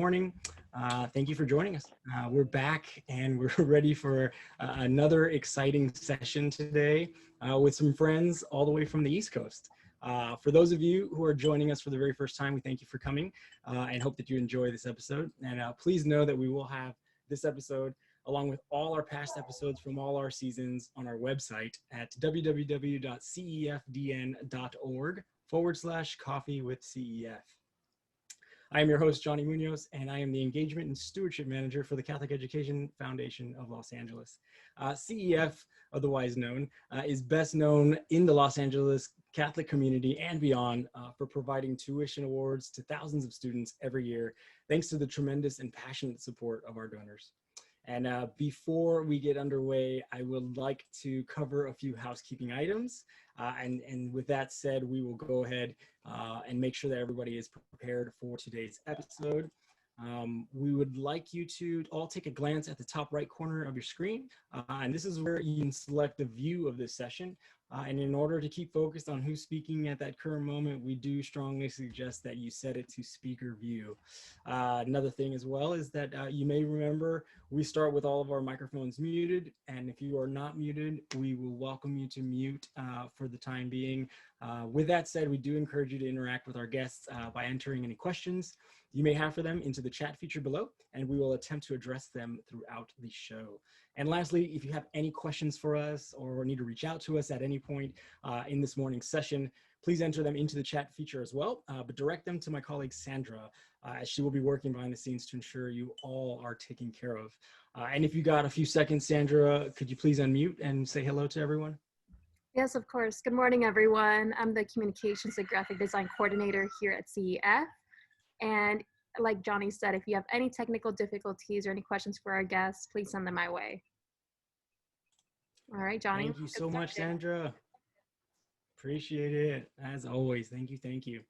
morning. Thank you for joining us. We're back and we're ready for another exciting session today with some friends all the way from the East Coast. For those of you who are joining us for the very first time, we thank you for coming and hope that you enjoy this episode. And please know that we will have this episode along with all our past episodes from all our seasons on our website at www.cefdn.org/coffee-with-CEF. I am your host, Johnny Munoz, and I am the Engagement and Stewardship Manager for the Catholic Education Foundation of Los Angeles. CEF, otherwise known, is best known in the Los Angeles Catholic community and beyond for providing tuition awards to thousands of students every year, thanks to the tremendous and passionate support of our donors. And before we get underway, I would like to cover a few housekeeping items. And with that said, we will go ahead and make sure that everybody is prepared for today's episode. We would like you to all take a glance at the top right corner of your screen. And this is where you can select the view of this session. And in order to keep focused on who's speaking at that current moment, we do strongly suggest that you set it to speaker view. Another thing as well is that you may remember we start with all of our microphones muted. And if you are not muted, we will welcome you to mute for the time being. With that said, we do encourage you to interact with our guests by entering any questions you may have for them into the chat feature below, and we will attempt to address them throughout the show. And lastly, if you have any questions for us or need to reach out to us at any point in this morning's session, please enter them into the chat feature as well, but direct them to my colleague Sandra, as she will be working behind the scenes to ensure you all are taken care of. And if you got a few seconds, Sandra, could you please unmute and say hello to everyone? Yes, of course. Good morning, everyone. I'm the Communications and Graphic Design Coordinator here at CEF. And like Johnny said, if you have any technical difficulties or any questions for our guests, please send them my way. All right, Johnny. Thank you so much, Sandra. Appreciate it. As always, thank you, thank you.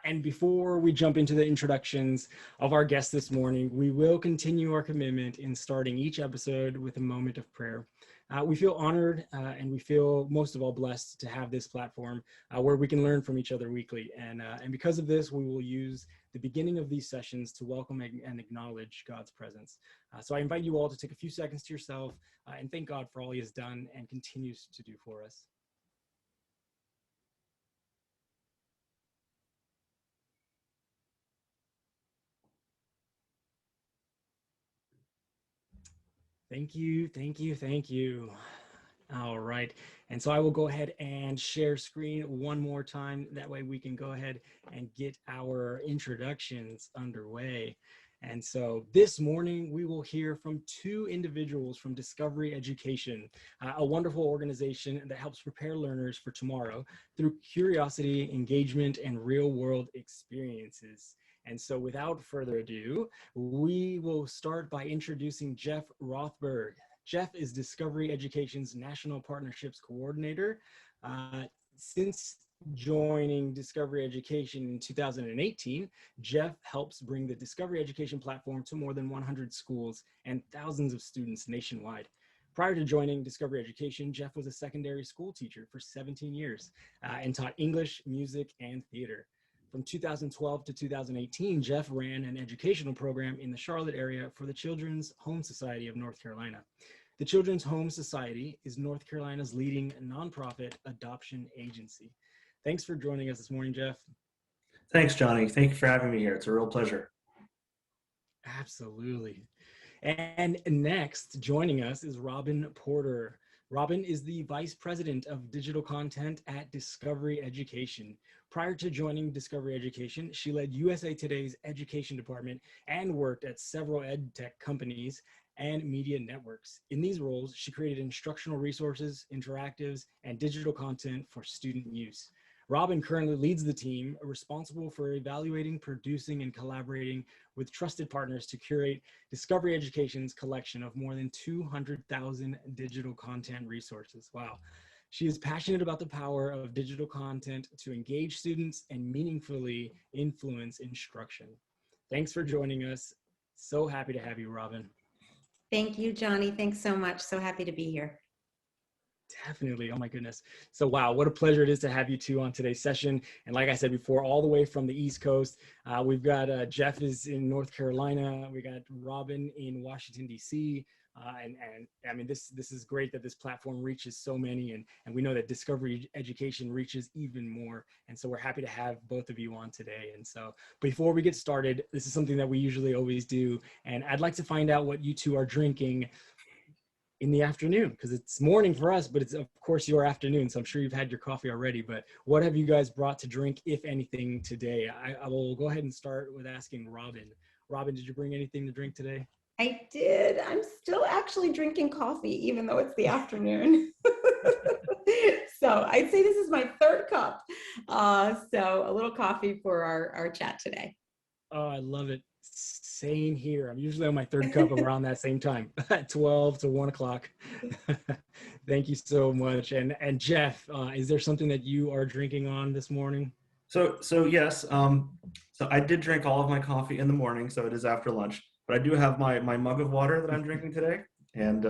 And before we jump into the introductions of our guests this morning, we will continue our commitment in starting each episode with a moment of prayer. We feel honored and we feel most of all blessed to have this platform where we can learn from each other weekly. And because of this, we will use the beginning of these sessions to welcome and acknowledge God's presence. So I invite you all to take a few seconds to yourself and thank God for all he has done and continues to do for us. Thank you, thank you, thank you. All right, and so I will go ahead and share screen one more time. That way we can go ahead and get our introductions underway. And so this morning we will hear from two individuals from Discovery Education, a wonderful organization that helps prepare learners for tomorrow through curiosity, engagement, and real-world experiences. And so without further ado, we will start by introducing Jeff Rothberg. Jeff is Discovery Education's National Partnerships Coordinator. Since joining Discovery Education in 2018, Jeff helps bring the Discovery Education platform to more than 100 schools and thousands of students nationwide. Prior to joining Discovery Education, Jeff was a secondary school teacher for 17 years and taught English, music, and theater. From 2012 to 2018, Jeff ran an educational program in the Charlotte area for the Children's Home Society of North Carolina. The Children's Home Society is North Carolina's leading nonprofit adoption agency. Thanks for joining us this morning, Jeff. Thanks, Johnny. Thank you for having me here. It's a real pleasure. Absolutely. And next, joining us is Robin Porter. Robin is the Vice President of Digital Content at Discovery Education. Prior to joining Discovery Education, she led USA Today's education department and worked at several ed tech companies and media networks. In these roles, she created instructional resources, interactives, and digital content for student use. Robin currently leads the team responsible for evaluating, producing, and collaborating with trusted partners to curate Discovery Education's collection of more than 200,000 digital content resources. Wow. She is passionate about the power of digital content to engage students and meaningfully influence instruction. Thanks for joining us. So happy to have you, Robin. Thank you, Johnny. Thanks so much. So happy to be here. Definitely. Oh my goodness. So wow, what a pleasure it is to have you two on today's session. And like I said before, all the way from the East Coast, we've got Jeff is in North Carolina. We got Robin in Washington, D.C. And I mean, this is great that this platform reaches so many, and we know that Discovery Education reaches even more. And so we're happy to have both of you on today. And so before we get started, this is something that we usually always do. And I'd like to find out what you two are drinking in the afternoon, because it's morning for us, but it's of course your afternoon. So I'm sure you've had your coffee already, but what have you guys brought to drink, if anything, today? I will go ahead and start with asking Robin. Robin, did you bring anything to drink today? I did. I'm still actually drinking coffee, even though it's the afternoon. So I'd say this is my third cup. So a little coffee for our chat today. Oh, I love it. Same here. I'm usually on my third cup around that same time, at 12 to 1 o'clock. Thank you so much. And Jeff, is there something that you are drinking on this morning? So yes, so I did drink all of my coffee in the morning, so it is after lunch. But I do have my mug of water that I'm drinking today, and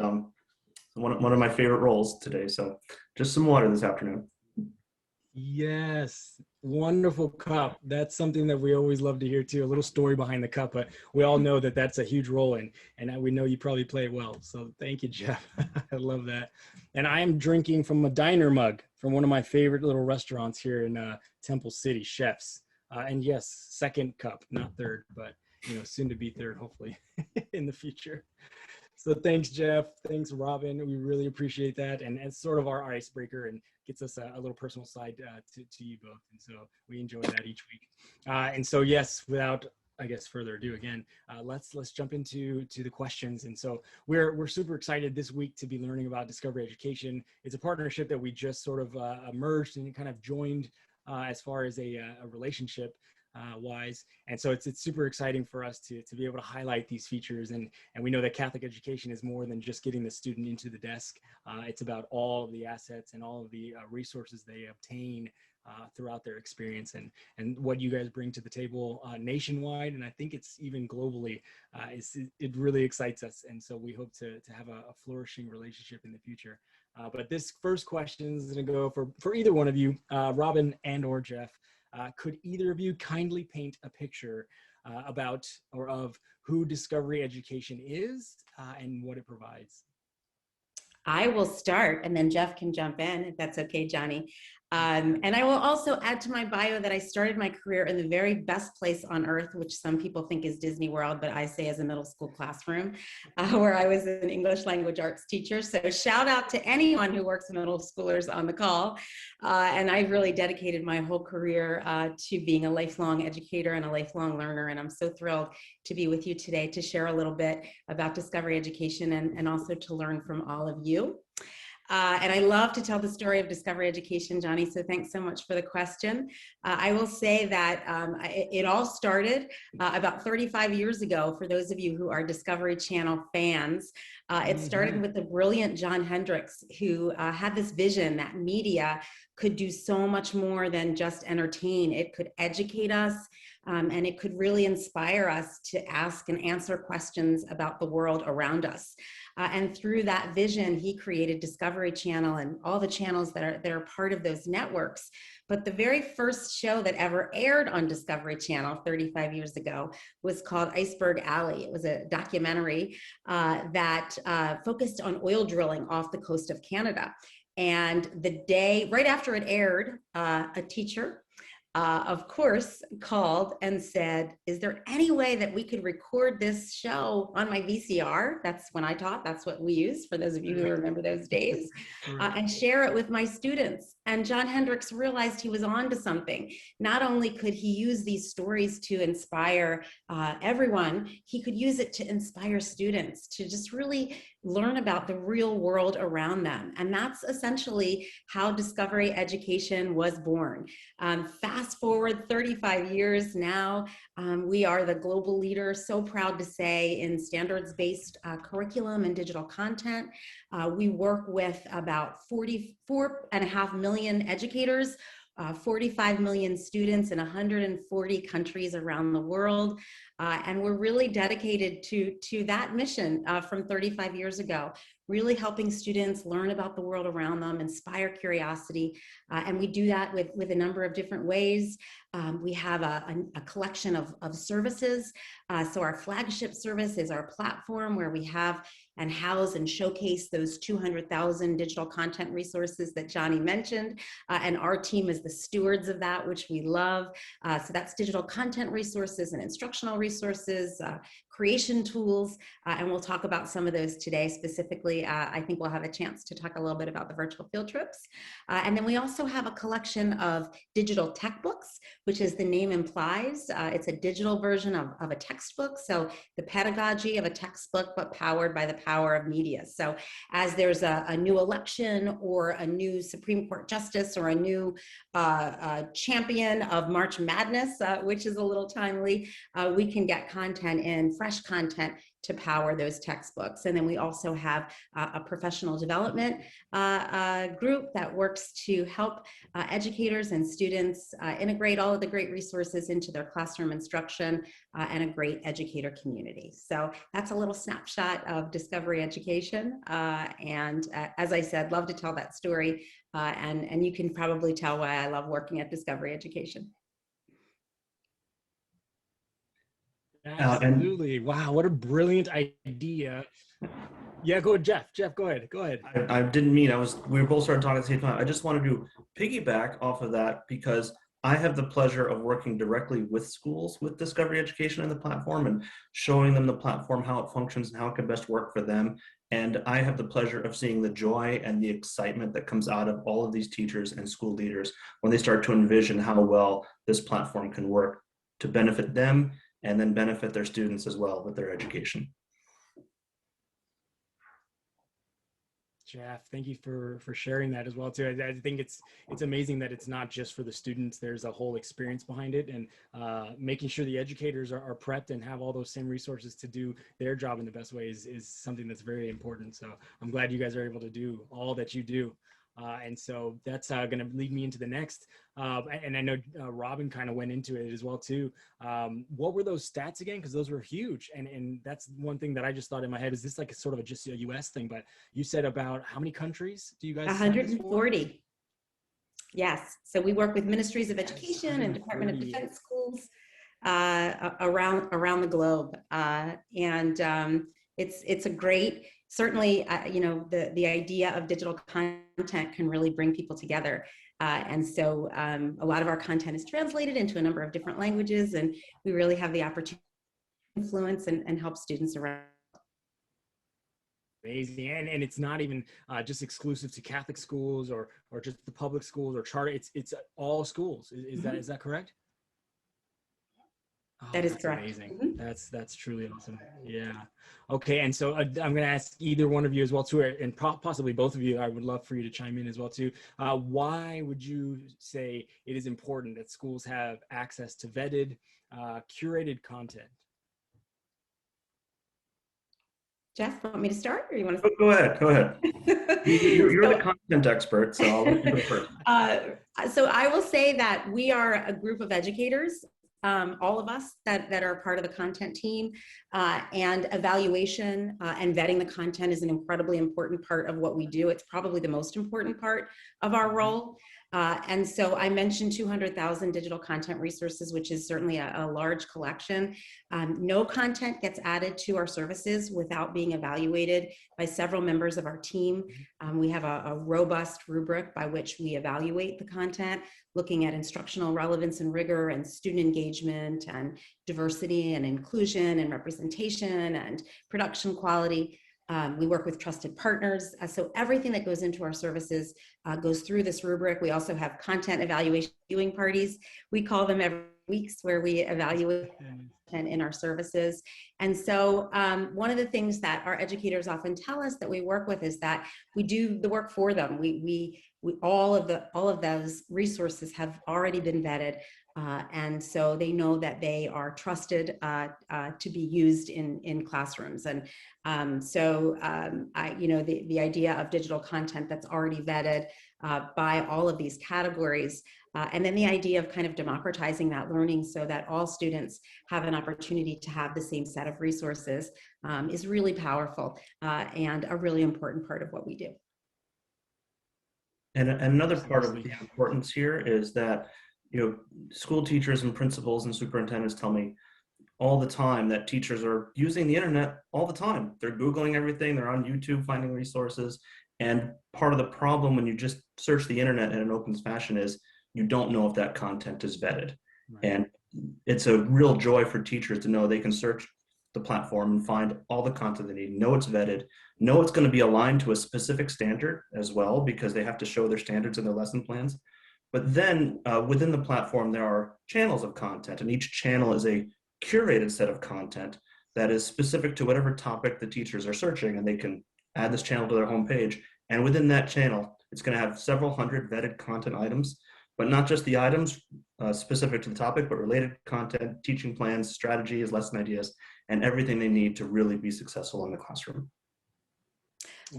one of my favorite rolls today. So just some water this afternoon. Yes, wonderful cup. That's something that we always love to hear too. A little story behind the cup, but we all know that that's a huge role, and we know you probably play it well. So thank you, Jeff. I love that. And I am drinking from a diner mug from one of my favorite little restaurants here in Temple City, Chef's. And yes, second cup, not third, but soon to be third, hopefully, in the future. So thanks, Jeff. Thanks, Robin. We really appreciate that. And it's sort of our icebreaker and gets us a little personal side to you both. And so we enjoy that each week. And so, yes, without, I guess, further ado, again, let's jump into the questions. And so we're super excited this week to be learning about Discovery Education. It's a partnership that we just sort of merged and kind of joined as far as a relationship wise. And so it's super exciting for us to be able to highlight these features. And we know that Catholic education is more than just getting the student into the desk. It's about all of the assets and all of the resources they obtain throughout their experience, and what you guys bring to the table nationwide, and I think it's even globally, it really excites us. And so we hope to have a flourishing relationship in the future. But this first question is going to go for either one of you, Robin and or Jeff. Could either of you kindly paint a picture about or of who Discovery Education is and what it provides? I will start, and then Jeff can jump in, if that's okay, Johnny. And I will also add to my bio that I started my career in the very best place on earth, which some people think is Disney World, but I say as a middle school classroom, where I was an English language arts teacher. So shout out to anyone who works with middle schoolers on the call. And I've really dedicated my whole career to being a lifelong educator and a lifelong learner. And I'm so thrilled to be with you today to share a little bit about Discovery Education and also to learn from all of you. And I love to tell the story of Discovery Education, Johnny, so thanks so much for the question. I will say that it all started about 35 years ago, for those of you who are Discovery Channel fans. It started with the brilliant John Hendricks, who had this vision that media could do so much more than just entertain. It could educate us, and it could really inspire us to ask and answer questions about the world around us. And through that vision, he created Discovery Channel and all the channels that are part of those networks. But the very first show that ever aired on Discovery Channel 35 years ago was called Iceberg Alley. It was a documentary that focused on oil drilling off the coast of Canada. And the day right after it aired, a teacher, of course, called and said, is there any way that we could record this show on my VCR? That's when I taught, that's what we used, for those of you who remember those days, and share it with my students. And John Hendricks realized he was on to something. Not only could he use these stories to inspire everyone, he could use it to inspire students to just really learn about the real world around them. And that's essentially how Discovery Education was born. Fast forward 35 years now, we are the global leader, so proud to say, in standards-based curriculum and digital content. We work with about 44.5 million educators, 45 million students in 140 countries around the world. And we're really dedicated to that mission from 35 years ago, really helping students learn about the world around them, inspire curiosity. And we do that with a number of different ways. We have a collection of services. So our flagship service is our platform, where we have and house and showcase those 200,000 digital content resources that Johnny mentioned. And our team is the stewards of that, which we love. So that's digital content resources and instructional resources, creation tools, and we'll talk about some of those today specifically. I think we'll have a chance to talk a little bit about the virtual field trips. And then we also have a collection of digital textbooks, which, as the name implies, it's a digital version of a textbook. So the pedagogy of a textbook, but powered by the power of media. So as there's a new election or a new Supreme Court justice or a new champion of March Madness, which is a little timely, we can get content in, fresh content, to power those textbooks. And then we also have a professional development group that works to help educators and students integrate all of the great resources into their classroom instruction and a great educator community. So that's a little snapshot of Discovery Education. And as I said, love to tell that story. And you can probably tell why I love working at Discovery Education. Absolutely. Wow, what a brilliant idea. Yeah, go ahead, Jeff. Jeff, go ahead. Go ahead. I didn't mean, we were both started talking at the same time. I just wanted to piggyback off of that because I have the pleasure of working directly with schools with Discovery Education and the platform and showing them the platform, how it functions and how it can best work for them. And I have the pleasure of seeing the joy and the excitement that comes out of all of these teachers and school leaders when they start to envision how well this platform can work to benefit them and then benefit their students as well with their education. Jeff, thank you for sharing that as well too. I think it's amazing that it's not just for the students. There's a whole experience behind it, and making sure the educators are prepped and have all those same resources to do their job in the best way is something that's very important. So I'm glad you guys are able to do all that you do. And so that's going to lead me into the next. And I know Robin kind of went into it as well too. What were those stats again? Because those were huge. And that's one thing that I just thought in my head, is this like a sort of just a US thing? But you said about how many countries do you guys? 140. Yes. So we work with ministries of education and Department of Defense schools around the globe. And it's a great, certainly, you know, the idea of digital content can really bring people together. And so a lot of our content is translated into a number of different languages, and we really have the opportunity to influence and help students around. Amazing. And it's not even just exclusive to Catholic schools or just the public schools or charter. It's all schools. Is that correct? Oh, that is correct. Amazing. That's truly awesome. Yeah. Okay. And so I'm going to ask either one of you as well too, and possibly both of you. I would love for you to chime in as well too. Why would you say it is important that schools have access to vetted, curated content? Jeff, want me to start, or you want to? Go ahead. You're the content expert, so I'll let you go first. So I will say that we are a group of educators, all of us that are part of the content team, and evaluation and vetting the content is an incredibly important part of what we do. It's probably the most important part of our role. And so I mentioned 200,000 digital content resources, which is certainly a large collection. No content gets added to our services without being evaluated by several members of our team. We have a robust rubric by which we evaluate the content, looking at instructional relevance and rigor and student engagement and diversity and inclusion and representation and production quality. We work with trusted partners. So everything that goes into our services goes through this rubric. We also have content evaluation viewing parties. We call them every weeks, where we evaluate in our services. And so one of the things that our educators often tell us that we work with is that we do the work for them. We all of those resources have already been vetted. And so they know that they are trusted to be used in classrooms. And the idea of digital content that's already vetted by all of these categories. And then the idea of kind of democratizing that learning so that all students have an opportunity to have the same set of resources is really powerful and a really important part of what we do. And another part of the importance here is that, school teachers and principals and superintendents tell me all the time that teachers are using the internet all the time. They're Googling everything, they're on YouTube finding resources. And part of the problem when you just search the internet in an open fashion is you don't know if that content is vetted. Right. And it's a real joy for teachers to know they can search the platform and find all the content they need, know it's vetted, know it's going to be aligned to a specific standard as well, because they have to show their standards in their lesson plans. But then within the platform, there are channels of content, and each channel is a curated set of content that is specific to whatever topic the teachers are searching, and they can add this channel to their homepage. And within that channel, it's going to have several hundred vetted content items, but not just the items specific to the topic, but related content, teaching plans, strategies, lesson ideas, and everything they need to really be successful in the classroom.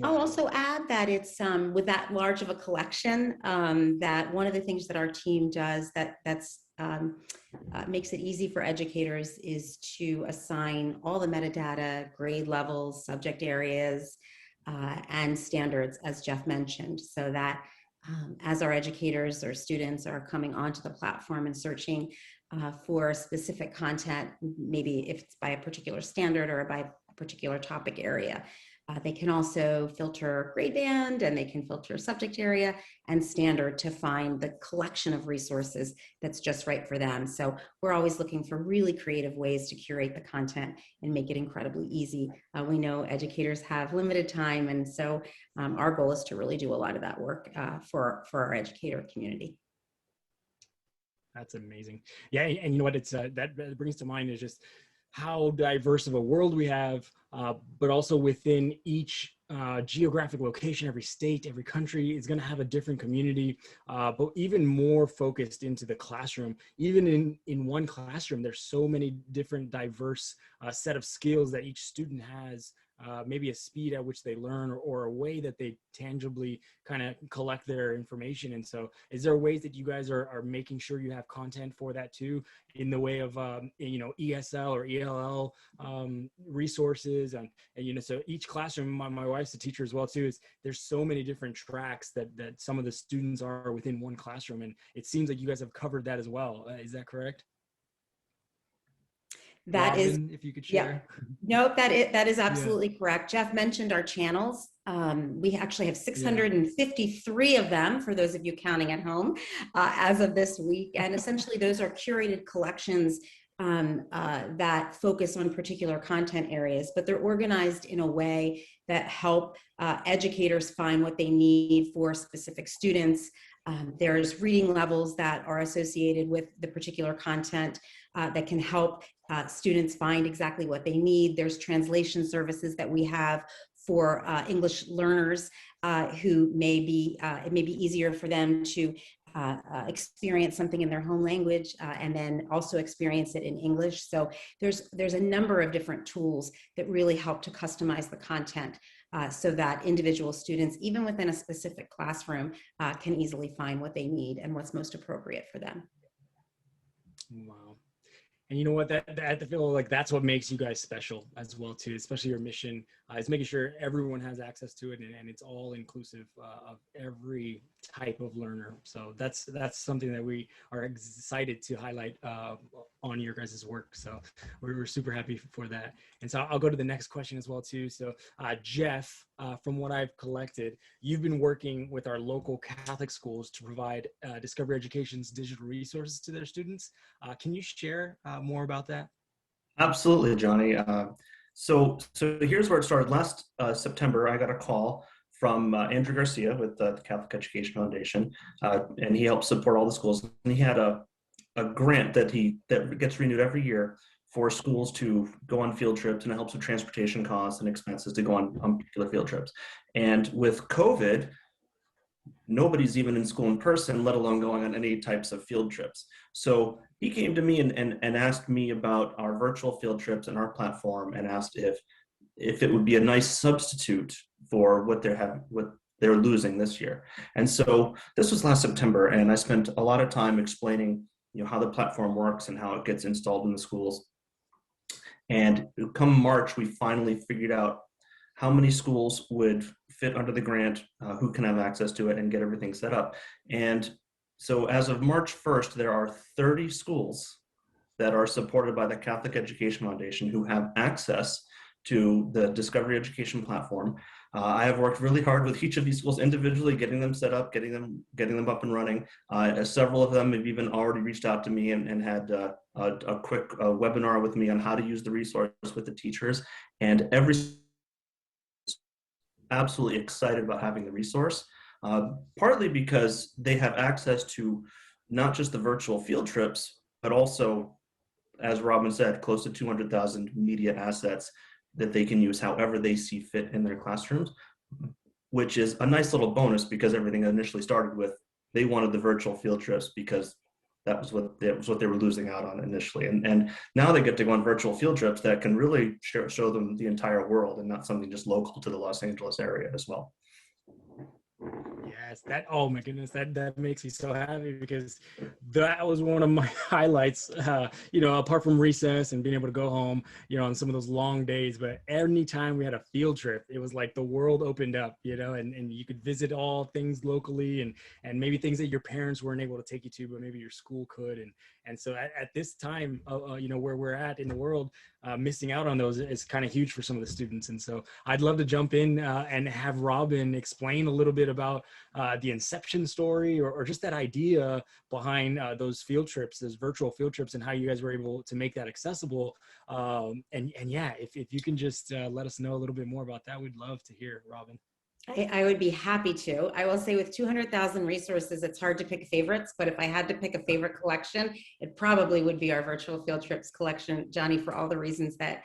I'll also add that it's with that large of a collection, that one of the things that our team does that's makes it easy for educators is to assign all the metadata, grade levels, subject areas, and standards, as Jeff mentioned, so that as our educators or students are coming onto the platform and searching for specific content, maybe if it's by a particular standard or by a particular topic area, they can also filter grade band, and they can filter subject area and standard to find the collection of resources that's just right for them. So we're always looking for really creative ways to curate the content and make it incredibly easy. We know educators have limited time, and so our goal is to really do a lot of that work for our educator community. That's amazing. Yeah, and you know what? It's that brings to mind is just how diverse of a world we have, but also within each geographic location, every state, every country is going to have a different community, but even more focused into the classroom. Even in one classroom, there's so many different diverse set of skills that each student has, maybe a speed at which they learn or a way that they tangibly kind of collect their information. And so is there ways that you guys are making sure you have content for that too, in the way of, ESL or ELL resources? And so each classroom, my wife's a teacher as well too, there's so many different tracks that some of the students are within one classroom. And it seems like you guys have covered that as well. Is that correct? That Robin, if you could share. Yeah. Nope, that is absolutely correct. Jeff mentioned our channels. We actually have 653 of them, for those of you counting at home, as of this week. And essentially those are curated collections that focus on particular content areas, but they're organized in a way that help educators find what they need for specific students. There's reading levels that are associated with the particular content that can help students find exactly what they need. There's translation services that we have for English learners who it may be easier for them to experience something in their home language and then also experience it in English. So there's a number of different tools that really help to customize the content so that individual students, even within a specific classroom, can easily find what they need and what's most appropriate for them. Wow. And you know what, I feel like that's what makes you guys special as well too, especially your mission is making sure everyone has access to it, and it's all inclusive of every type of learner. So that's something that we are excited to highlight on your guys' work. So we're super happy for that. And so I'll go to the next question as well too. So Jeff, from what I've collected, you've been working with our local Catholic schools to provide Discovery Education's digital resources to their students. Can you share more about that? Absolutely, Johnny. So here's where it started. Last September, I got a call from Andrew Garcia with the Catholic Education Foundation, and he helps support all the schools. And he had a grant that gets renewed every year for schools to go on field trips, and it helps with transportation costs and expenses to go on particular field trips. And with COVID, nobody's even in school in person, let alone going on any types of field trips. So he came to me and asked me about our virtual field trips and our platform, and asked if it would be a nice substitute for what they're losing this year. And so this was last September, and I spent a lot of time explaining, how the platform works and how it gets installed in the schools. And come March, we finally figured out how many schools would fit under the grant, who can have access to it, and get everything set up. And so as of March 1st, there are 30 schools that are supported by the Catholic Education Foundation who have access to the Discovery Education platform. I have worked really hard with each of these schools individually, getting them set up, getting them up and running. Several of them have even already reached out to me and had a quick webinar with me on how to use the resource with the teachers. And every absolutely excited about having the resource, partly because they have access to not just the virtual field trips, but also, as Robin said, close to 200,000 media assets that they can use however they see fit in their classrooms, which is a nice little bonus because everything initially started with, they wanted the virtual field trips because that was what they were losing out on initially. And now they get to go on virtual field trips that can really show them the entire world and not something just local to the Los Angeles area as well. Yes, oh my goodness, that makes me so happy because that was one of my highlights, apart from recess and being able to go home, on some of those long days. But anytime we had a field trip, it was like the world opened up, and you could visit all things locally and maybe things that your parents weren't able to take you to, but maybe your school could. And so at this time, where we're at in the world, missing out on those is kind of huge for some of the students. And so I'd love to jump in and have Robin explain a little bit about the inception story or just that idea behind those field trips, those virtual field trips, and how you guys were able to make that accessible. And yeah, if you can just let us know a little bit more about that, we'd love to hear, Robin. I would be happy to. I will say with 200,000 resources, it's hard to pick favorites, but if I had to pick a favorite collection, it probably would be our virtual field trips collection, Johnny, for all the reasons that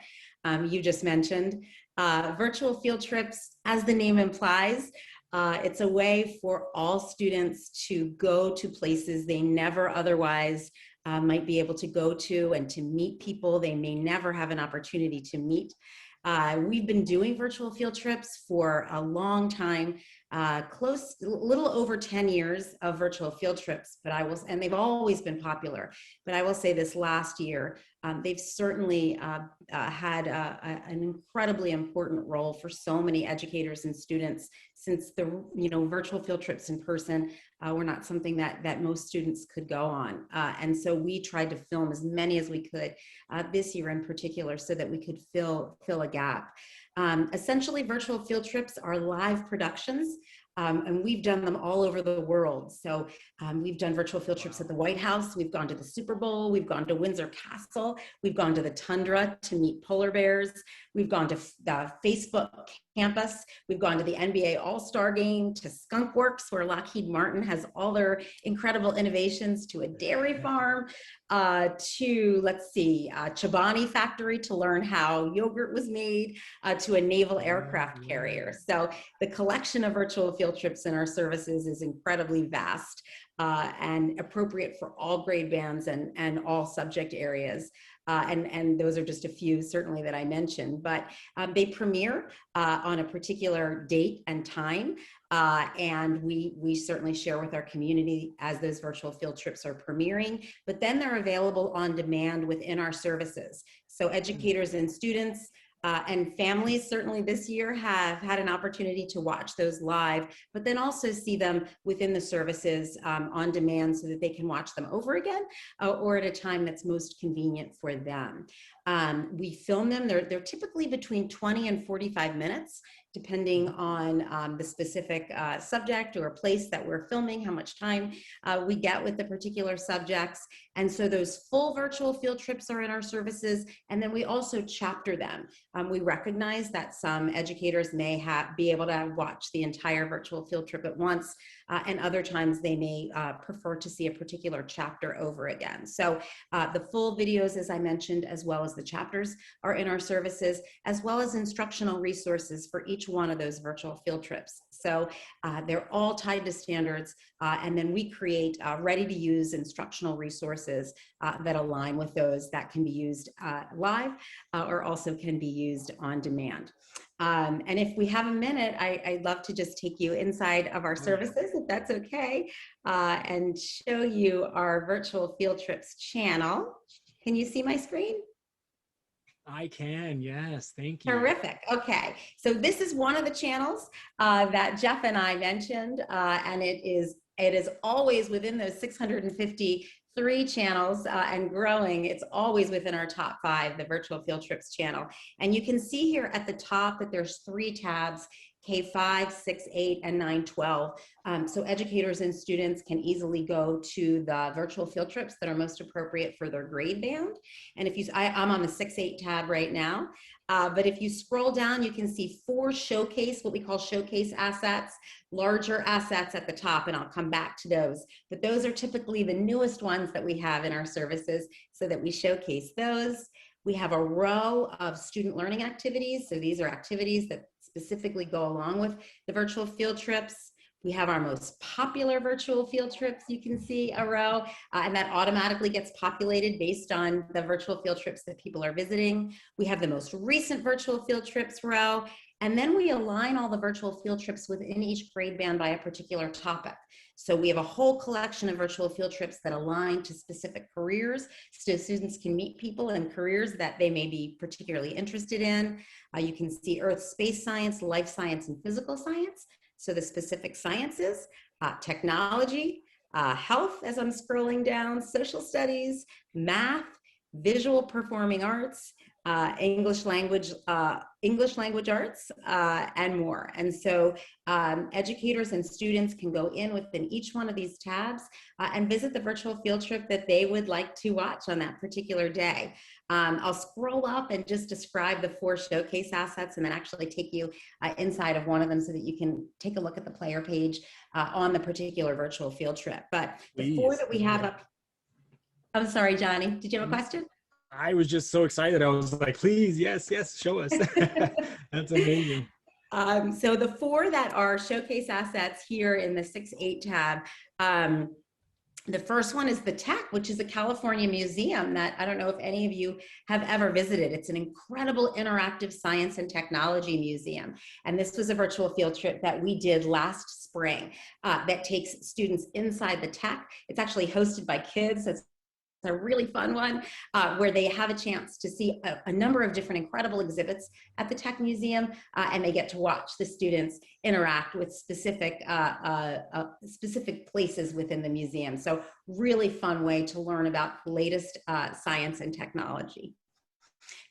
you just mentioned. Virtual field trips, as the name implies, it's a way for all students to go to places they never otherwise might be able to go to and to meet people they may never have an opportunity to meet. We've been doing virtual field trips for a long time, a little over 10 years of virtual field trips, and they've always been popular. But I will say this last year, they've certainly had an incredibly important role for so many educators and students, since the virtual field trips in person were not something that most students could go on. And so we tried to film as many as we could this year in particular, so that we could fill a gap. Essentially, virtual field trips are live productions. And we've done them all over the world. So we've done virtual field trips at the White House. We've gone to the Super Bowl. We've gone to Windsor Castle. We've gone to the tundra to meet polar bears. We've gone to the Facebook campus. We've gone to the NBA All-Star game, to Skunk Works, where Lockheed Martin has all their incredible innovations, to a dairy farm, to, Chobani factory to learn how yogurt was made, to a naval aircraft carrier. So the collection of virtual field trips in our services is incredibly vast and appropriate for all grade bands and all subject areas. And those are just a few, certainly, that I mentioned, but they premiere on a particular date and time. And we certainly share with our community as those virtual field trips are premiering, but then they're available on demand within our services. So educators and students and families certainly this year have had an opportunity to watch those live, but then also see them within the services on demand, so that they can watch them over again or at a time that's most convenient for them. We film them. They're typically between 20 and 45 minutes, depending on the specific subject or place that we're filming, how much time we get with the particular subjects. And so those full virtual field trips are in our services, and then we also chapter them. We recognize that some educators may be able to watch the entire virtual field trip at once, and other times they may prefer to see a particular chapter over again. So the full videos, as I mentioned, as well as the chapters, are in our services, as well as instructional resources for each one of those virtual field trips. So they're all tied to standards, and then we create ready-to-use instructional resources that align with those that can be used live or also can be used on demand. And if we have a minute, I'd love to just take you inside of our services, if that's okay, and show you our virtual field trips channel. Can you see my screen? I can, yes, thank you. Terrific. Okay, so this is one of the channels that Jeff and I mentioned, and it is always within those 653 channels and growing. It's always within our top 5, the virtual field trips channel. And you can see here at the top that there's 3 tabs: K5, 6, 8, and 9, 12. So educators and students can easily go to the virtual field trips that are most appropriate for their grade band. And if I'm on the 6, 8 tab right now, but if you scroll down, you can see 4 what we call showcase assets, larger assets at the top, and I'll come back to those. But those are typically the newest ones that we have in our services, so that we showcase those. We have a row of student learning activities. So these are activities that specifically go along with the virtual field trips. We have our most popular virtual field trips. You can see a row, and that automatically gets populated based on the virtual field trips that people are visiting. We have the most recent virtual field trips row, and then we align all the virtual field trips within each grade band by a particular topic. So we have a whole collection of virtual field trips that align to specific careers, so students can meet people in careers that they may be particularly interested in. You can see earth, space science, life science, and physical science. So the specific sciences, technology, health, as I'm scrolling down, social studies, math, visual performing arts, English language arts, and more. And so educators and students can go in within each one of these tabs and visit the virtual field trip that they would like to watch on that particular day. I'll scroll up and just describe the 4 showcase assets, and then actually take you inside of one of them so that you can take a look at the player page on the particular virtual field trip. But the 4 that we have up, I'm sorry, Johnny, did you have a question? I was just so excited. I was like, please, yes, show us. That's amazing. So the 4 that are showcase assets here in the 6, 8 tab, the first one is the Tech, which is a California museum that I don't know if any of you have ever visited. It's an incredible interactive science and technology museum. And this was a virtual field trip that we did last spring that takes students inside the Tech. It's actually hosted by kids. It's a really fun one where they have a chance to see a number of different incredible exhibits at the Tech Museum, and they get to watch the students interact with specific places within the museum. So really fun way to learn about the latest science and technology.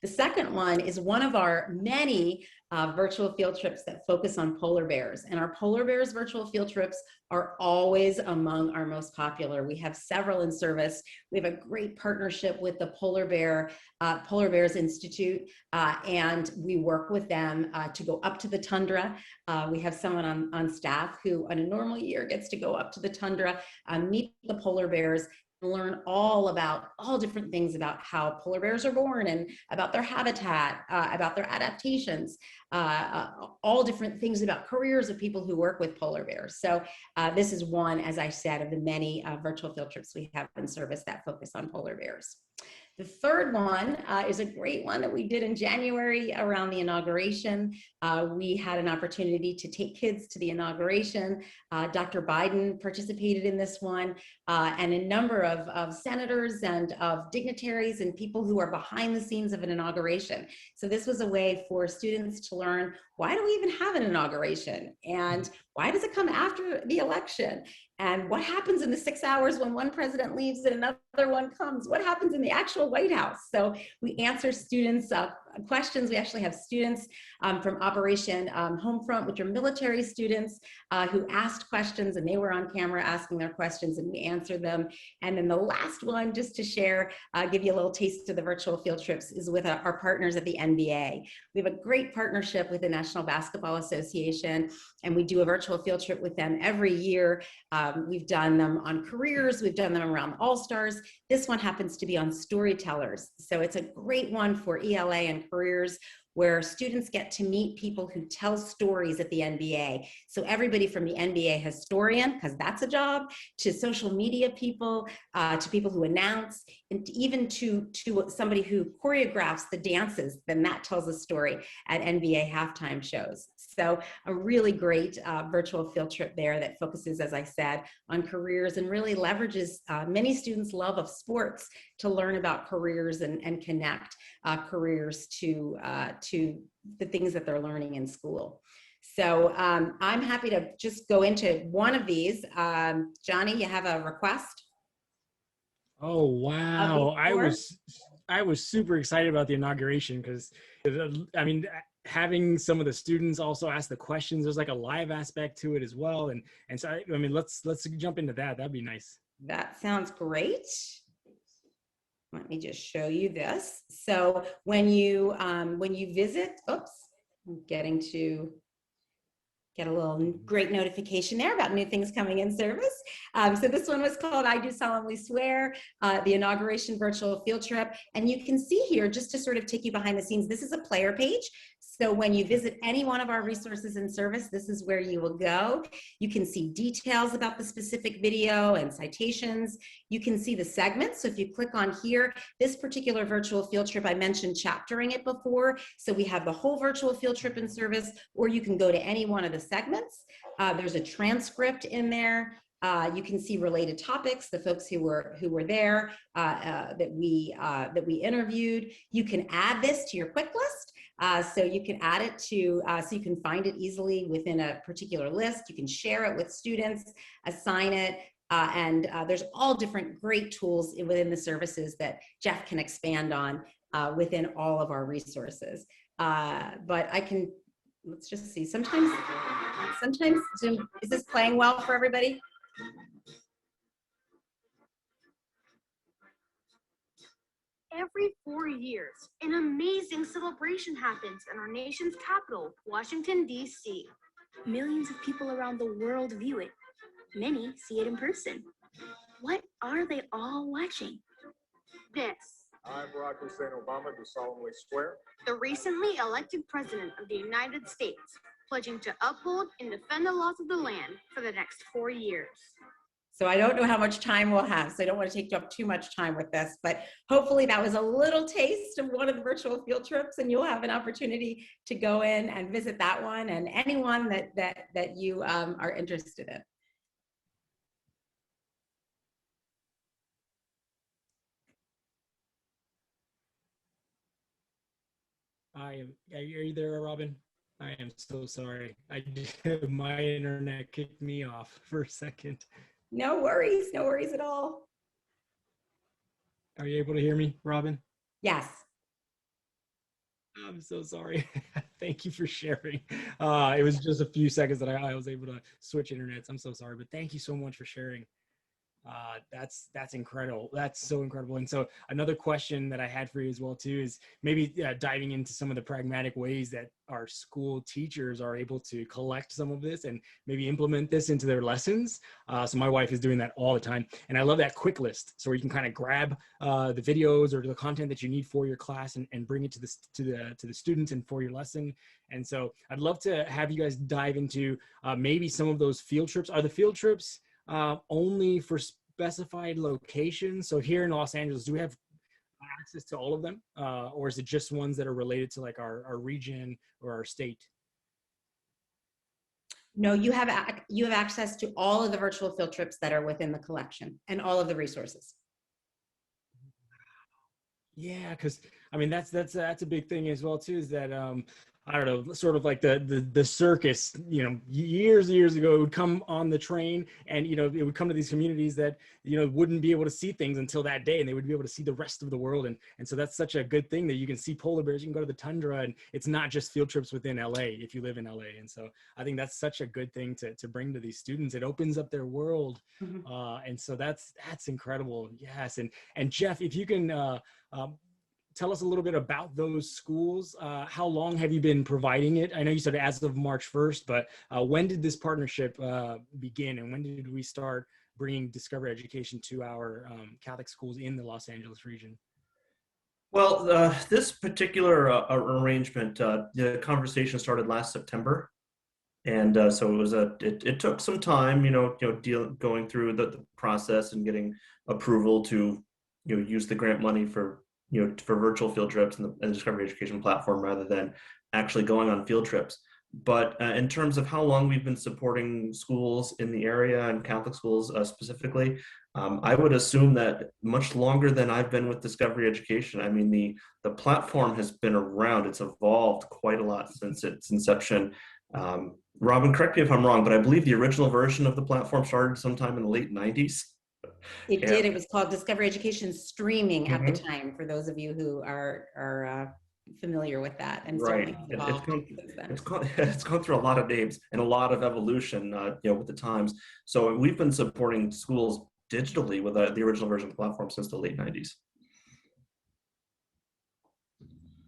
The second one is one of our many virtual field trips that focus on polar bears. And our polar bears virtual field trips are always among our most popular. We have several in service. We have a great partnership with the Polar Bears Institute, and we work with them to go up to the tundra. We have someone on staff who on a normal year gets to go up to the tundra, meet the polar bears, learn all different things about how polar bears are born and about their habitat, about their adaptations, all different things about careers of people who work with polar bears. So this is one, as I said, of the many virtual field trips we have in service that focus on polar bears. The third one is a great one that we did in January around the inauguration. We had an opportunity to take kids to the inauguration. Dr. Biden participated in this one, and a number of senators and of dignitaries and people who are behind the scenes of an inauguration. So this was a way for students to learn, why do we even have an inauguration? And why does it come after the election? And what happens in the 6 hours when one president leaves and another one comes? What happens in the actual White House? So we answer students' questions. We actually have students from Operation Homefront, which are military students who asked questions, and they were on camera asking their questions, and we answered them. And then the last one, just to share, give you a little taste of the virtual field trips, is with our partners at the NBA. We have a great partnership with the National Basketball Association, and we do a virtual field trip with them every year. We've done them on careers. We've done them around All-Stars. This one happens to be on storytellers. So it's a great one for ELA and careers, where students get to meet people who tell stories at the NBA. So everybody from the NBA historian, because that's a job, to social media people, to people who announce, and even to somebody who choreographs the dances, then that tells a story at NBA halftime shows. So a really great virtual field trip there that focuses, as I said, on careers and really leverages many students' love of sports to learn about careers and connect careers to the things that they're learning in school. So I'm happy to just go into one of these. Johnny, you have a request? Oh, wow. I was super excited about the inauguration because, I mean, having some of the students also ask the questions, there's like a live aspect to it as well. And so, I mean, let's jump into that. That'd be nice. That sounds great. Let me just show you this. So when you visit, oops, I'm getting to get a little great notification there about new things coming in service. So this one was called I Do Solemnly Swear, the inauguration virtual field trip. And you can see here, just to sort of take you behind the scenes, this is a player page. So when you visit any one of our resources in service, this is where you will go. You can see details about the specific video and citations. You can see the segments. So if you click on here, this particular virtual field trip, I mentioned chaptering it before. So we have the whole virtual field trip in service, or you can go to any one of the segments. There's a transcript in there. You can see related topics, the folks who were there that we interviewed. You can add this to your quick list. So you can add it to, so you can find it easily within a particular list. You can share it with students, assign it, and there's all different great tools within the services that Jeff can expand on within all of our resources. But I can, let's just see, sometimes Zoom, is this playing well for everybody? Every 4 years, an amazing celebration happens in our nation's capital, Washington, D.C. Millions of people around the world view it. Many see it in person. What are they all watching? This. I, Barack Hussein Obama, do solemnly swear. The recently elected President of the United States, pledging to uphold and defend the laws of the land for the next 4 years. So I don't know how much time we'll have, so I don't want to take up too much time with this, but hopefully that was a little taste of one of the virtual field trips, and you'll have an opportunity to go in and visit that one and anyone that you are interested in. Are you there, Robin? I am so sorry. My internet kicked me off for a second. No worries at all. Are you able to hear me, Robin? Yes. I'm so sorry. Thank you for sharing. It was just a few seconds that I was able to switch internets. I'm so sorry, but thank you so much for sharing. That's incredible. That's so incredible. And so another question that I had for you as well too is maybe diving into some of the pragmatic ways that our school teachers are able to collect some of this and maybe implement this into their lessons. So my wife is doing that all the time, and I love that quick list. So where you can kind of grab the videos or the content that you need for your class and bring it to the students and for your lesson. And so I'd love to have you guys dive into maybe some of those field trips. Are the field trips only for specified locations? So here in Los Angeles, do we have access to all of them? Or is it just ones that are related to like our region or our state? No, you have access to all of the virtual field trips that are within the collection and all of the resources. Yeah, because I mean that's a big thing as well too, is that I don't know, sort of like the circus, you know, years ago, it would come on the train, and, you know, it would come to these communities that, you know, wouldn't be able to see things until that day, and they would be able to see the rest of the world. And so that's such a good thing that you can see polar bears, you can go to the tundra, and it's not just field trips within LA if you live in LA. And so I think that's such a good thing to bring to these students. It opens up their world. Mm-hmm. And so that's incredible. Yes. And Jeff, if you can, tell us a little bit about those schools. How long have you been providing it? I know you said as of March 1st, but when did this partnership begin, and when did we start bringing Discover Education to our Catholic schools in the Los Angeles region? Well, this particular arrangement, the conversation started last September. And so it was it took some time, going through the process and getting approval to use the grant money for for virtual field trips and the Discovery Education platform rather than actually going on field trips. But in terms of how long we've been supporting schools in the area and Catholic schools specifically, I would assume that much longer than I've been with Discovery Education. I mean, the platform has been around. It's evolved quite a lot since its inception. Robin, correct me if I'm wrong, but I believe the original version of the platform started sometime in the late 90s. It did. It was called Discovery Education Streaming at the Mhm. time, for those of you who are familiar with that. And Right. certainly it's evolved since then. It's gone through a lot of names and a lot of evolution, with the times. So we've been supporting schools digitally with the original version of the platform since the late 90s.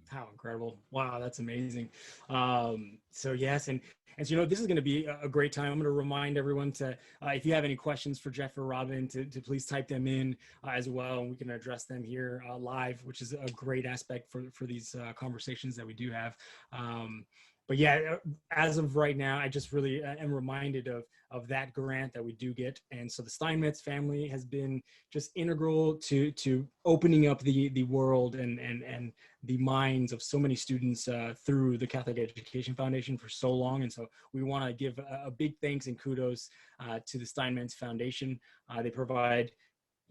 How incredible. Wow, that's amazing. So yes, and so, this is going to be a great time. I'm going to remind everyone to, if you have any questions for Jeff or Robin, to please type them in as well, and we can address them here live, which is a great aspect for these conversations that we do have. But yeah, as of right now, I just really am reminded of that grant that we do get. And so the Steinmetz family has been just integral to opening up the world and the minds of so many students through the Catholic Education Foundation for so long. And so we want to give a big thanks and kudos to the Steinmetz Foundation. They provide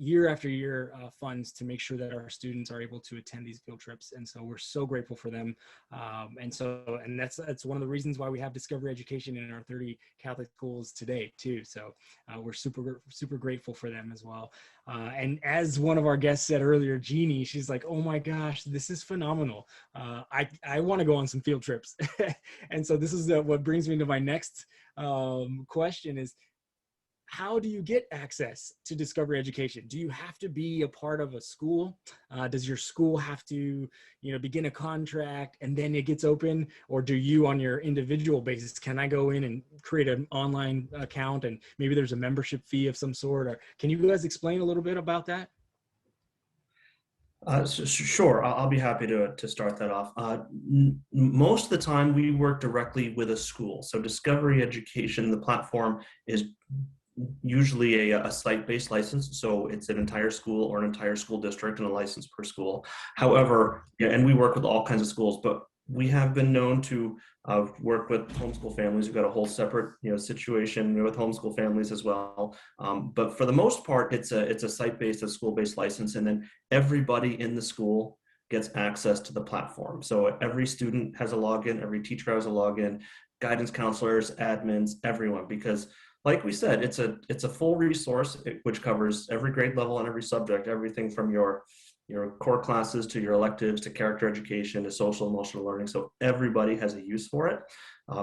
year after year funds to make sure that our students are able to attend these field trips. And so we're so grateful for them. And that's one of the reasons why we have Discovery Education in our 30 Catholic schools today too. So we're super grateful for them as well. And as one of our guests said earlier, Jeannie, she's like, oh my gosh, this is phenomenal. I want to go on some field trips. And so this is what brings me to my next question is, how do you get access to Discovery Education? Do you have to be a part of a school? Does your school have to, begin a contract and then it gets open? Or do you, on your individual basis, can I go in and create an online account and maybe there's a membership fee of some sort? Or can you guys explain a little bit about that? Sure, I'll be happy to start that off. Most of the time, we work directly with a school. So Discovery Education, the platform, is usually a site-based license, so it's an entire school or an entire school district and a license per school. However, and we work with all kinds of schools, but we have been known to work with homeschool families. We've got a whole separate situation with homeschool families as well. But for the most part, it's a site-based, a school-based license, and then everybody in the school gets access to the platform. So every student has a login, every teacher has a login, guidance counselors, admins, everyone, because like we said, it's a full resource which covers every grade level and every subject, everything from your core classes to your electives to character education to social emotional learning. So everybody has a use for it,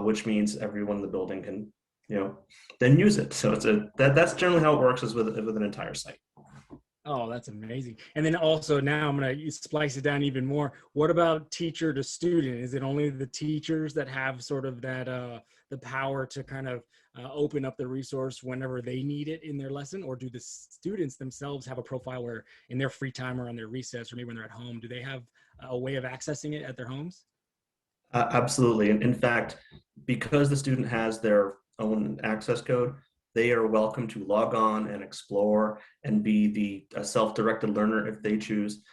which means everyone in the building can then use it. So that's generally how it works, is with an entire site. Oh, that's amazing. And then also now I'm going to splice it down even more. What about teacher to student? Is it only the teachers that have sort of that the power to kind of open up the resource whenever they need it in their lesson? Or do the students themselves have a profile where in their free time or on their recess or maybe when they're at home, do they have a way of accessing it at their homes? Absolutely. And in fact, because the student has their own access code, they are welcome to log on and explore and be the self-directed learner if they choose.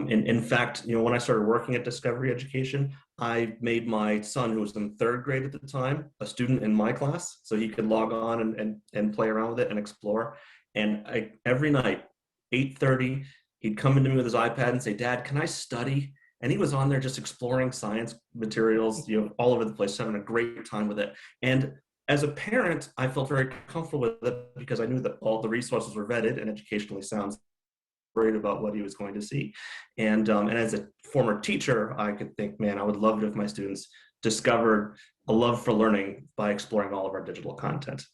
In fact, when I started working at Discovery Education, I made my son, who was in 3rd grade at the time, a student in my class, so he could log on and play around with it and explore. And every night, 8:30, he'd come into me with his iPad and say, "Dad, can I study?" And he was on there just exploring science materials, all over the place, having a great time with it. And as a parent, I felt very comfortable with it because I knew that all the resources were vetted and educationally sound, worried about what he was going to see. And as a former teacher, I could think, man, I would love it if my students discovered a love for learning by exploring all of our digital content.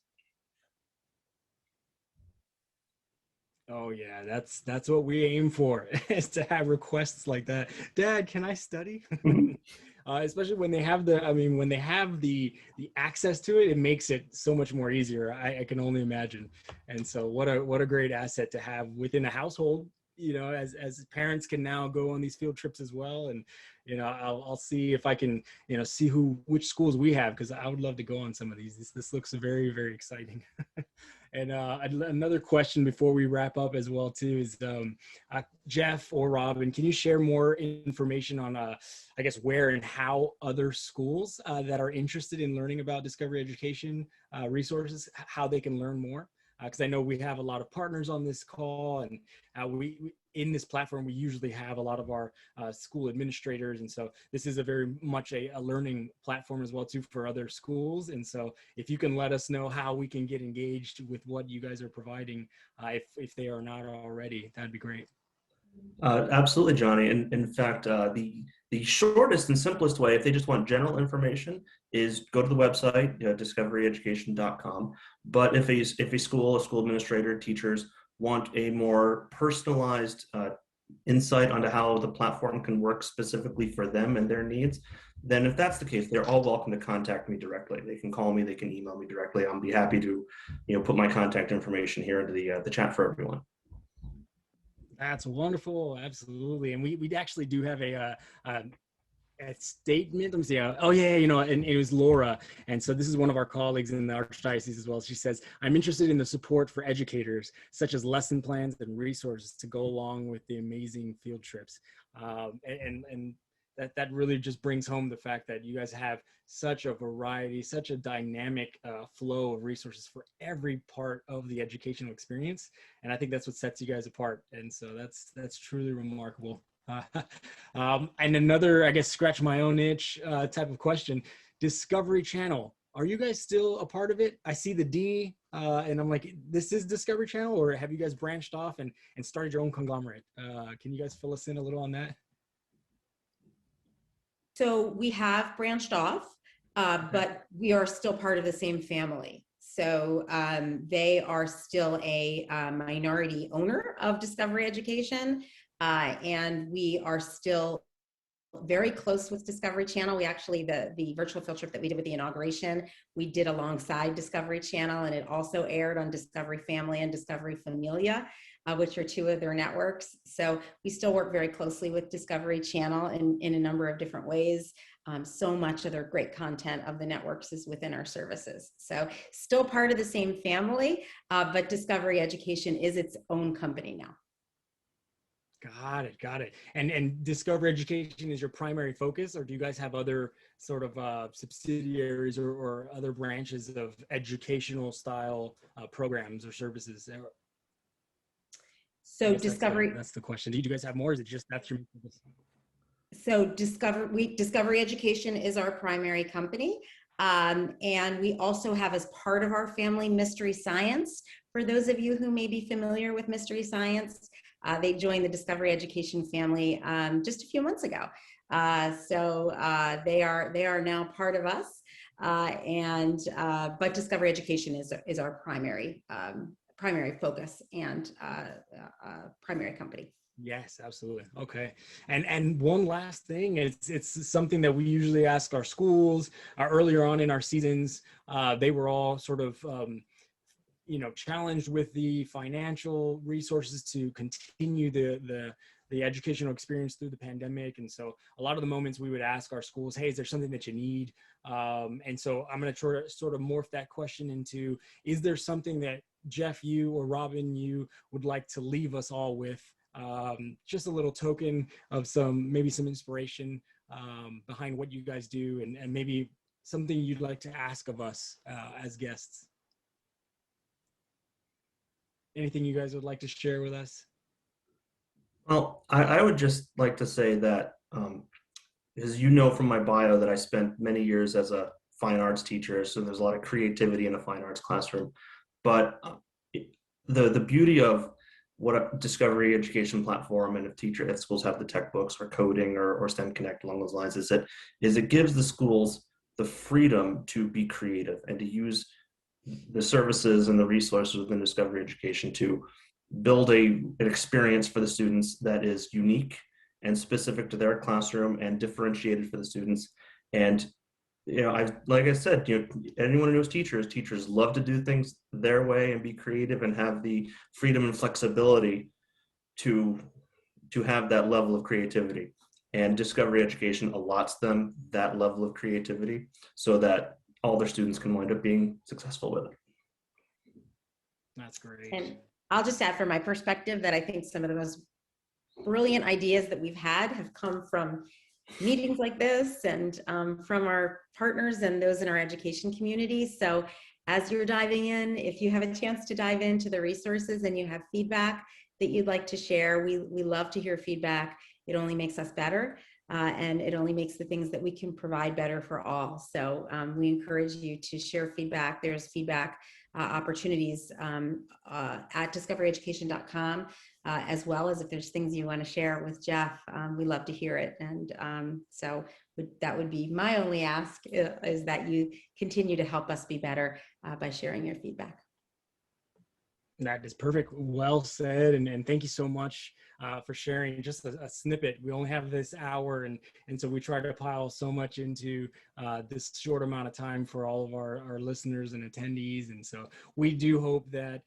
Oh yeah, that's what we aim for, is to have requests like that. Dad, can I study? Especially when they have the access to it, it makes it so much more easier. I can only imagine. And so what a great asset to have within a household, as parents can now go on these field trips as well. And, I'll see if I can, see which schools we have, because I would love to go on some of these. This looks very, very exciting. And another question before we wrap up as well too is, Jeff or Robin, can you share more information on, I guess, where and how other schools that are interested in learning about Discovery Education resources, how they can learn more? Because I know we have a lot of partners on this call, and we in this platform, we usually have a lot of our school administrators. And so this is a very much a learning platform as well too for other schools. And so if you can let us know how we can get engaged with what you guys are providing, if they are not already, that'd be great. Absolutely, Johnny. And in fact, the shortest and simplest way, if they just want general information, is go to the website, discoveryeducation.com. But if a school administrator, teachers want a more personalized insight onto how the platform can work specifically for them and their needs, then if that's the case, they're all welcome to contact me directly. They can call me, they can email me directly. I'll be happy to, put my contact information here into the chat for everyone. That's wonderful. Absolutely. And we actually do have a statement. Let me see. Oh yeah, and it was Laura. And so this is one of our colleagues in the Archdiocese as well. She says, I'm interested in the support for educators, such as lesson plans and resources to go along with the amazing field trips. And that really just brings home the fact that you guys have such a variety, such a dynamic flow of resources for every part of the educational experience. And I think that's what sets you guys apart. And so that's truly remarkable. And another, I guess, scratch my own itch type of question, Discovery Channel. Are you guys still a part of it? I see the D and I'm like, this is Discovery Channel, or have you guys branched off and started your own conglomerate? Can you guys fill us in a little on that? So we have branched off, but we are still part of the same family. So they are still a minority owner of Discovery Education, and we are still very close with Discovery Channel. We actually, the virtual field trip that we did with the inauguration, we did alongside Discovery Channel, and it also aired on Discovery Family and Discovery Familia, which are two of their networks. So we still work very closely with Discovery Channel in a number of different ways. So much of their great content of the networks is within our services. So still part of the same family, but Discovery Education is its own company now. Got it. And Discovery Education is your primary focus, or do you guys have other sort of subsidiaries or other branches of educational style programs or services? So Discovery, that's the question. Do you guys have more? Or is it just that's your focus? So Discovery Education is our primary company. And we also have, as part of our family, Mystery Science. For those of you who may be familiar with Mystery Science, they joined the Discovery Education family just a few months ago. So they are now part of us. But Discovery Education is our primary focus and primary company. Yes, absolutely. Okay. And one last thing, it's something that we usually ask our schools earlier on in our seasons. They were all sort of, challenged with the financial resources to continue the educational experience through the pandemic. And so a lot of the moments we would ask our schools, hey, is there something that you need? And so I'm going to sort of morph that question into, is there something that Jeff, you or Robin, you would like to leave us all with? Just a little token of maybe some inspiration behind what you guys do, and maybe something you'd like to ask of us as guests. Anything you guys would like to share with us? Well, I would just like to say that, as you know from my bio, that I spent many years as a fine arts teacher, so there's a lot of creativity in a fine arts classroom. But the beauty of what a Discovery Education platform, and if schools have the tech books or coding or STEM Connect along those lines, is it gives the schools the freedom to be creative and to use the services and the resources within Discovery Education to build an experience for the students that is unique and specific to their classroom and differentiated for the students. And like I said, anyone who knows teachers love to do things their way and be creative and have the freedom and flexibility to have that level of creativity. And Discovery Education allots them that level of creativity so that all their students can wind up being successful with it. That's great. And I'll just add from my perspective that I think some of the most brilliant ideas that we've had have come from meetings like this and from our partners and those in our education community. So as you're diving in, if you have a chance to dive into the resources and you have feedback that you'd like to share, we love to hear feedback. It only makes us better, and it only makes the things that we can provide better for all. So we encourage you to share feedback. There's feedback opportunities at discoveryeducation.com, as well as if there's things you want to share with Jeff, we love to hear it. And so that would be my only ask, is that you continue to help us be better by sharing your feedback. That is perfect. Well said. And thank you so much for sharing just a snippet. We only have this hour, and so we try to pile so much into this short amount of time for all of our listeners and attendees. And so we do hope that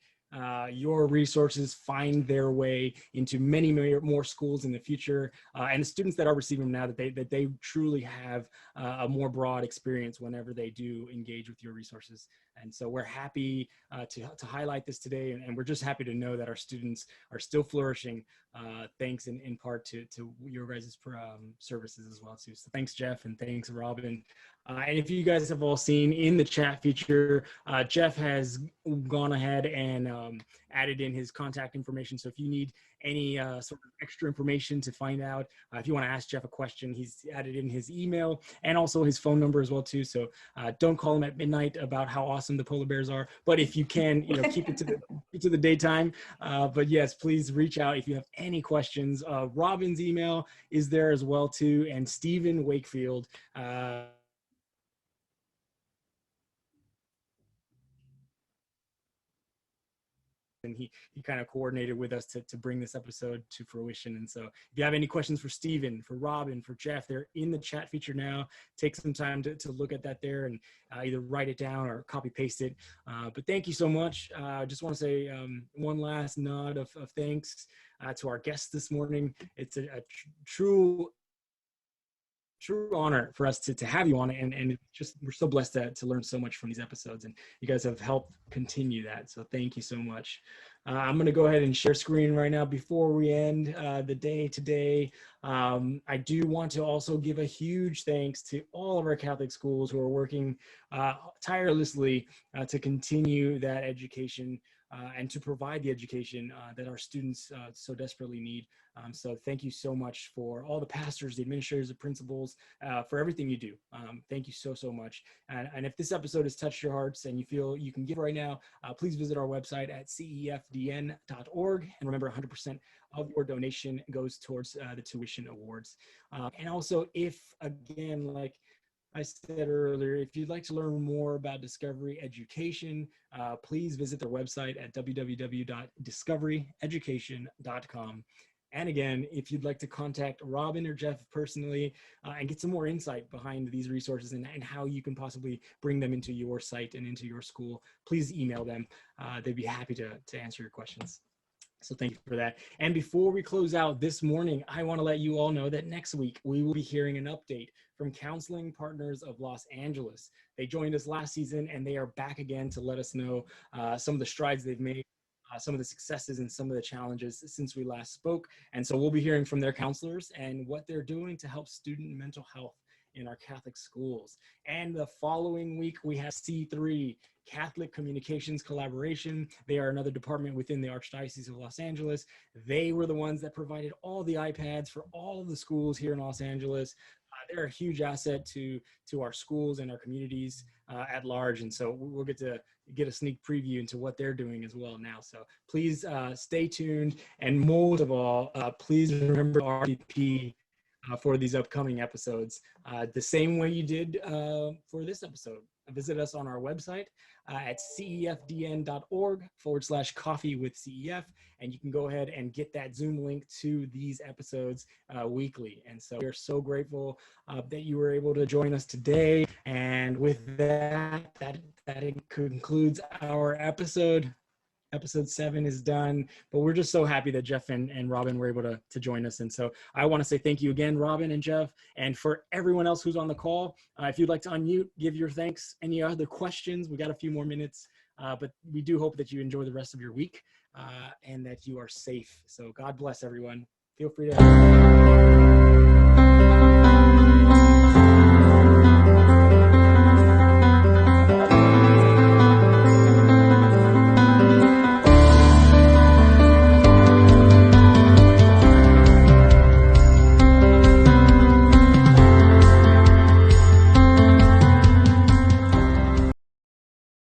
your resources find their way into many more schools in the future, and the students that are receiving them now, that they truly have a more broad experience whenever they do engage with your resources. And so we're happy to highlight this today, and we're just happy to know that our students are still flourishing, thanks in part to your guys' services as well too. So thanks, Jeff, and thanks, Robin. And if you guys have all seen in the chat feature, Jeff has gone ahead and added in his contact information. So if you need any sort of extra information to find out, if you want to ask Jeff a question, he's added in his email and also his phone number as well too. So don't call him at midnight about how awesome the polar bears are, but if you can, keep it to the daytime. But yes, please reach out if you have any questions. Robin's email is there as well too, and Stephen Wakefield. And he kind of coordinated with us to bring this episode to fruition. And so if you have any questions for Stephen, for Robin, for Jeff, they're in the chat feature now. Take some time to look at that there and either write it down or copy paste it. But thank you so much. I just want to say one last nod of thanks to our guests this morning. It's a true honor for us to have you on it, and just we're so blessed to learn so much from these episodes, and you guys have helped continue that, so thank you so much. I'm going to go ahead and share screen right now before we end the day today. I do want to also give a huge thanks to all of our Catholic schools who are working tirelessly to continue that education and to provide the education that our students so desperately need. So thank you so much for all the pastors, the administrators, the principals, for everything you do. Thank you so much. And if this episode has touched your hearts and you feel you can give right now, please visit our website at cefdn.org. And remember, 100% of your donation goes towards the tuition awards. And also, if, again, like I said earlier, if you'd like to learn more about Discovery Education, please visit their website at www.discoveryeducation.com. And again, if you'd like to contact Robin or Jeff personally and get some more insight behind these resources and how you can possibly bring them into your site and into your school, please email them. They'd be happy to answer your questions. So thank you for that. And before we close out this morning, I want to let you all know that next week we will be hearing an update from Counseling Partners of Los Angeles. They joined us last season and they are back again to let us know some of the strides they've made, some of the successes and some of the challenges since we last spoke. And so we'll be hearing from their counselors and what they're doing to help student mental health in our Catholic schools. And the following week, we have C3, Catholic Communications Collaboration. They are another department within the Archdiocese of Los Angeles. They were the ones that provided all the iPads for all of the schools here in Los Angeles. They're a huge asset to our schools and our communities at large. And so we'll get to get a sneak preview into what they're doing as well now. So please stay tuned. And most of all, please remember RSVP for these upcoming episodes, the same way you did for this episode. Visit us on our website at cefdn.org/coffee with CEF, and you can go ahead and get that Zoom link to these episodes weekly. And so we're so grateful that you were able to join us today. And with that concludes our episode. Episode 7 is done, but we're just so happy that Jeff and Robin were able to join us. And so I want to say thank you again, Robin and Jeff, and for everyone else who's on the call. If you'd like to unmute, give your thanks. Any other questions? We got a few more minutes, but we do hope that you enjoy the rest of your week and that you are safe. So God bless everyone. Feel free to